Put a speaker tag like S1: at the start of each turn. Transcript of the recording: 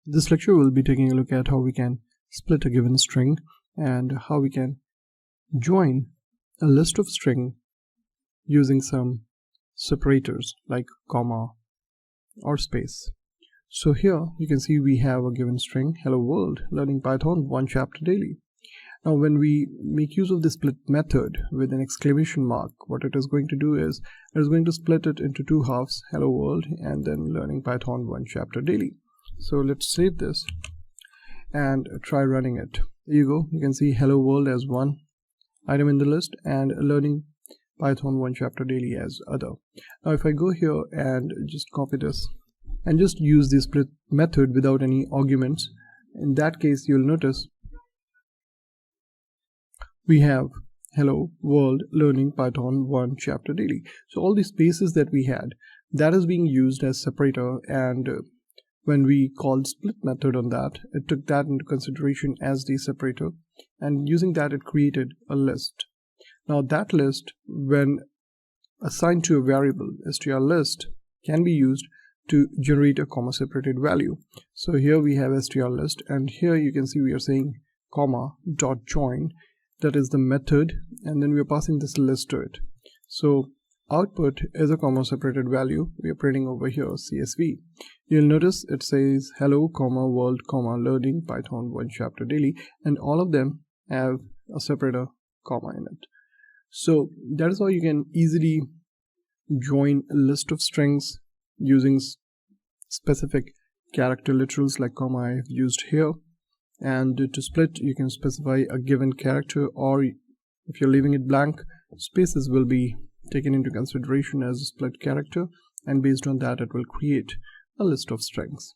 S1: This lecture will be taking a look at how we can split a given string and how we can join a list of string using some separators like comma or space. So here you can see we have a given string, hello world, learning Python 1 chapter daily. Now when we make use of the split method with an exclamation mark, what it is going to do is it is going to split it into two halves, hello world and then learning Python 1 chapter daily. So let's save this and try running it. There you go. You can see hello world as one item in the list and learning Python 1 chapter daily as other. Now if I go here and just copy this and just use the split method without any arguments, in that case you'll notice we have hello world learning Python 1 chapter daily. So all the spaces that we had, that is being used as separator, and when we called split method on that, it took that into consideration as the separator, and using that it created a list. Now that list, when assigned to a variable, strlist can be used to generate a comma separated value. So here we have strlist, and here you can see we are saying comma dot join, that is the method, and then we are passing this list to it. So output is a comma separated value. We are printing over here CSV. You'll notice it says hello comma world comma learning Python 1 chapter daily, and all of them have a separator comma in it. So that is how you can easily join a list of strings using specific character literals like comma I have used here. And to split, you can specify a given character, or if you're leaving it blank, spaces will be taken into consideration as a split character, and based on that it will create a list of strings.